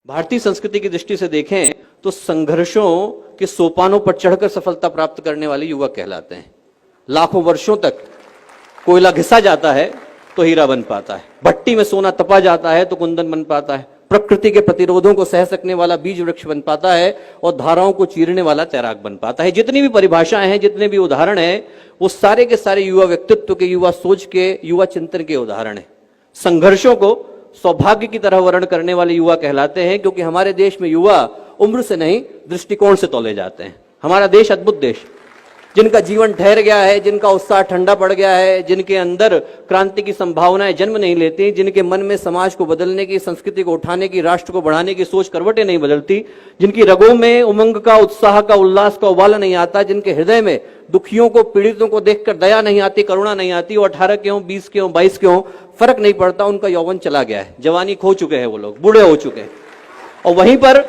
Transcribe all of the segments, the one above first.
भारतीय संस्कृति की दृष्टि से देखें तो संघर्षों के सोपानों पर चढ़कर सफलता प्राप्त करने वाले युवक कहलाते हैं। लाखों वर्षों तक कोयला घिसा जाता है तो हीरा बन पाता है, भट्टी में सोना तपा जाता है तो कुंदन बन पाता है, प्रकृति के प्रतिरोधों को सह सकने वाला बीज वृक्ष बन पाता है और धाराओं को चीरने वाला तैराक बन पाता है। जितनी भी परिभाषाएं हैं, जितने भी उदाहरण हैं, वो सारे के सारे युवा व्यक्तित्व के, युवा सोच के, युवा चिंतन के उदाहरण हैं। संघर्षों को सौभाग्य की तरह वर्ण करने वाले युवा कहलाते हैं, क्योंकि हमारे देश में युवा उम्र से नहीं दृष्टिकोण से तौले जाते हैं। हमारा देश अद्भुत देश, जिनका जीवन ठहर गया है, जिनका उत्साह ठंडा पड़ गया है, जिनके अंदर क्रांति की संभावनाएं जन्म नहीं लेती, जिनके मन में समाज को बदलने की, संस्कृति को उठाने की, राष्ट्र को बढ़ाने की सोच करवटें नहीं बदलती, जिनकी रगों में उमंग का, उत्साह का, उल्लास का उबाल नहीं आता, जिनके हृदय में दुखियों को, पीड़ितों को देखकर दया नहीं आती, करुणा नहीं आती, वो 18 के हों, 20 के हों, 22 के हों, फर्क नहीं पड़ता, उनका यौवन चला गया है, जवानी खो चुके हैं, वो लोग बूढ़े हो चुके हैं। और वहीं पर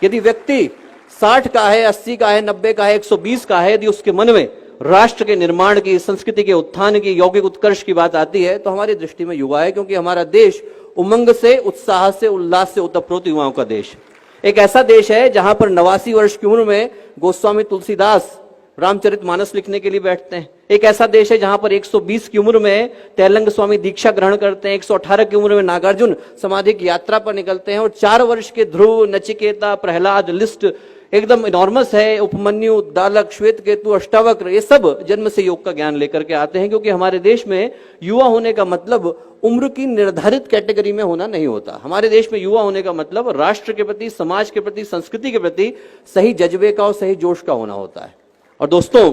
यदि व्यक्ति 60 का है, 80 का है, 90 का है, 120 का है, यदि उसके मन में राष्ट्र के निर्माण की, संस्कृति के उत्थान की, यौगिक उत्कर्ष की बात आती है, तो हमारी दृष्टि में युवा है, क्योंकि हमारा देश उमंग से, उत्साह से, उल्लास से ओतप्रोत युवाओं का देश। एक ऐसा देश है जहां पर 89 वर्ष की उम्र में गोस्वामी तुलसीदास रामचरितमानस लिखने के लिए बैठते हैं। एक ऐसा देश है जहां पर 120 की उम्र में तैलंग स्वामी दीक्षा ग्रहण करते हैं, 118 की उम्र में नागार्जुन समाधि की यात्रा पर निकलते हैं, और 4 वर्ष के ध्रुव, नचिकेता, प्रहलाद, लिस्ट एकदम इनॉर्मस है, उपमन्यु, दालक, श्वेतकेतु, अष्टावक्र, ये सब जन्म से योग का ज्ञान लेकर के आते हैं। क्योंकि हमारे देश में युवा होने का मतलब उम्र की निर्धारित कैटेगरी में होना नहीं होता। हमारे देश में युवा होने का मतलब राष्ट्र के प्रति, समाज के प्रति, संस्कृति के प्रति सही जज्बे का और सही जोश का होना होता है। और दोस्तों,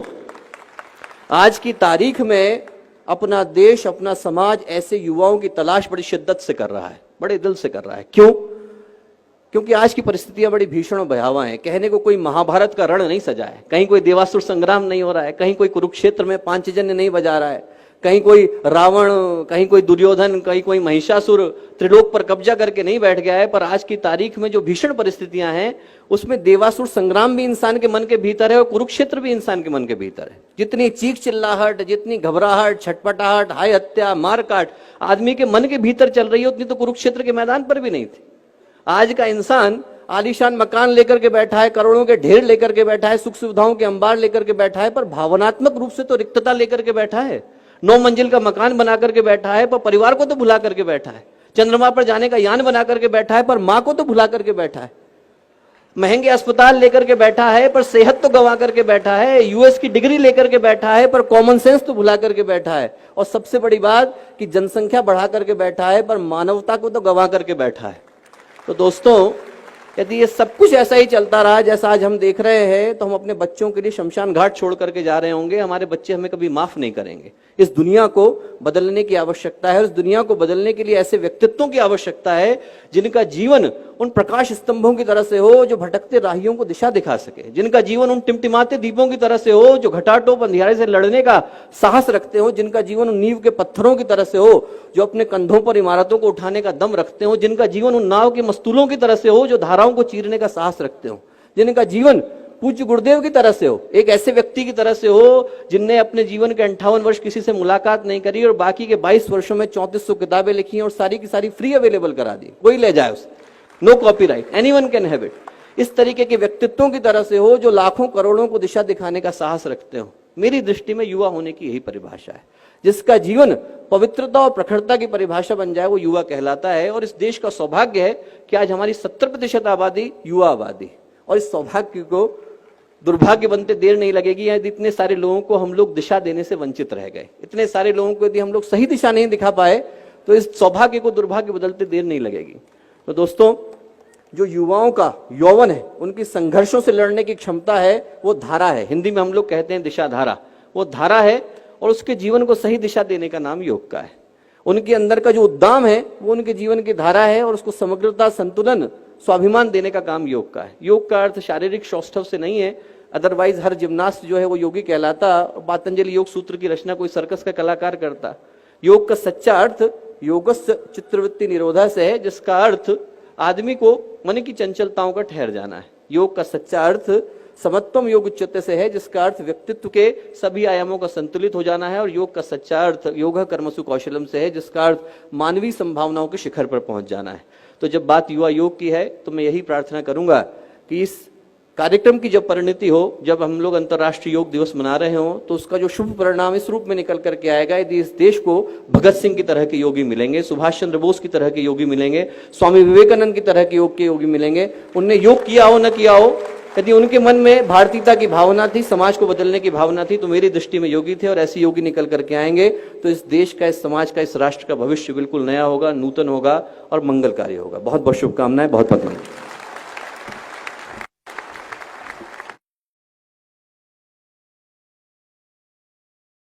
आज की तारीख में अपना देश, अपना समाज ऐसे युवाओं की तलाश बड़ी शिद्दत से कर रहा है, बड़े दिल से कर रहा है। क्यों? क्योंकि आज की परिस्थितियां बड़ी भीषण और भयावह हैं। कहने को कोई महाभारत का रण नहीं सजा है, कहीं कोई देवासुर संग्राम नहीं हो रहा है, कहीं कोई कुरुक्षेत्र में पांचजन्य नहीं बजा रहा है, कहीं कोई रावण, कहीं कोई दुर्योधन, कहीं कोई महिषासुर त्रिलोक पर कब्जा करके नहीं बैठ गया है। पर आज की तारीख में जो भीषण परिस्थितियां हैं, उसमें देवासुर संग्राम भी इंसान के मन के भीतर है और कुरुक्षेत्र भी इंसान के मन के भीतर है। जितनी चीख चिल्लाहट, जितनी घबराहट, छटपटाहट, हाय हत्या, मारकाट आदमी के मन के भीतर चल रही है, उतनी तो कुरुक्षेत्र के मैदान पर भी नहीं थी। आज का इंसान आलीशान मकान लेकर के बैठा है, करोड़ों के ढेर लेकर के बैठा है, सुख सुविधाओं के अंबार लेकर के बैठा है, पर भावनात्मक रूप से तो रिक्तता लेकर के बैठा है। 9 मंजिल का मकान बना करके बैठा है, पर परिवार को तो भुला करके बैठा है। चंद्रमा पर जाने का यान बना करके बैठा है, पर मां को तो भुला करके बैठा है। महंगे अस्पताल लेकर के बैठा है, पर सेहत तो गंवा करके बैठा है। यूएस की डिग्री लेकर के बैठा है, पर कॉमन सेंस तो भुला करके बैठा है। और सबसे बड़ी बात कि जनसंख्या बढ़ा करके बैठा है, पर मानवता को तो गंवा करके बैठा है। तो दोस्तों, यदि ये सब कुछ ऐसा ही चलता रहा जैसा आज हम देख रहे हैं, तो हम अपने बच्चों के लिए शमशान घाट छोड़ करके जा रहे होंगे। हमारे बच्चे हमें कभी माफ नहीं करेंगे। इस दुनिया को बदलने की आवश्यकता है। इस दुनिया को बदलने के लिए ऐसे व्यक्तित्वों की आवश्यकता है जिनका जीवन उन प्रकाश स्तंभों की तरह से हो जो भटकते राहियों को दिशा दिखा सके, जिनका जीवन उन टिमटिमाते दीपों की तरह से हो जो घटाटोप अंधियारे से लड़ने का साहस रखते हो, जिनका जीवन उन नींव के पत्थरों की तरह से हो जो अपने कंधों पर इमारतों को उठाने का दम रखते हो, जिनका जीवन उन नाव के मस्तूलों की तरह से हो जो धाराओं को चीरने का साहस रखते हो, जिनका जीवन पूज्य गुरुदेव की तरह से हो, एक ऐसे व्यक्ति की तरह से हो जिनने अपने जीवन के 58 वर्ष किसी से मुलाकात नहीं करी और बाकी के 22 वर्षों में 3400 किताबें लिखी और सारी की सारी फ्री अवेलेबल करा दी, कोई ले जाए उसे, no copyright, anyone can have it. इस तरीके के व्यक्तित्वों की तरह से हो जो लाखों करोड़ों को दिशा दिखाने का साहस रखते हो। मेरी दृष्टि में युवा होने की यही परिभाषा है। जिसका जीवन पवित्रता और प्रखरता की परिभाषा बन जाए वो युवा कहलाता है। और इस देश का सौभाग्य है कि आज हमारी 70% आबादी युवा आबादी, और इस सौभाग्य को दुर्भाग्य बनते देर नहीं लगेगी। यदि इतने सारे लोगों को हम लोग दिशा देने से वंचित रह गए, इतने सारे लोगों को यदि हम लोग सही दिशा नहीं दिखा पाए, तो इस सौभाग्य को दुर्भाग्य बदलते देर नहीं लगेगी। तो दोस्तों, जो युवाओं का यौवन है, उनकी संघर्षों से लड़ने की क्षमता है, वो धारा है। हिंदी में हम लोग कहते हैं दिशा धारा, वो धारा है। और उसके जीवन को सही दिशा देने का नाम योग का है। उनके अंदर का जो उद्दाम है वो उनके जीवन की धारा है, और उसको समग्रता, संतुलन, स्वाभिमान देने का काम योग का है। योग का अर्थ शारीरिक सौष्ठव से नहीं है, अदरवाइज हर जिम्नास्ट जो है वो योगी कहलाता। पतंजलि योग सूत्र की रचना कोई सर्कस का कलाकार करता। योग का सच्चा अर्थ योगस्य चित्तवृत्ति निरोधा से है, जिसका अर्थ आदमी को मन की चंचलताओं का ठहर जाना है। योग का सच्चा अर्थ समत्वम योग उच्चते से है, जिसका अर्थ व्यक्तित्व के सभी आयामों का संतुलित हो जाना है। और योग का सच्चा अर्थ योग कर्मसु कौशलम से है, जिसका अर्थ मानवीय संभावनाओं के शिखर पर पहुंच जाना है। तो जब बात युवा योग की है तो मैं यही प्रार्थना करूंगा कि इस कार्यक्रम की जब परिणति हो, जब हम लोग अंतर्राष्ट्रीय योग दिवस मना रहे हो, तो उसका जो शुभ परिणाम इस रूप में निकल करके आएगा, यदि इस देश को भगत सिंह की तरह के योगी मिलेंगे, सुभाष चंद्र बोस की तरह के योगी मिलेंगे, स्वामी विवेकानंद की तरह के योगी मिलेंगे, उनने योग किया हो न किया हो, यदि उनके मन में भारतीयता की भावना थी, समाज को बदलने की भावना थी, तो मेरी दृष्टि में योगी थे, और ऐसे योगी निकल करके आएंगे तो इस देश का, इस समाज का, इस राष्ट्र का भविष्य बिल्कुल नया होगा, नूतन होगा और मंगलकारी होगा। बहुत बहुत शुभकामनाएं, बहुत बहुत मंगल।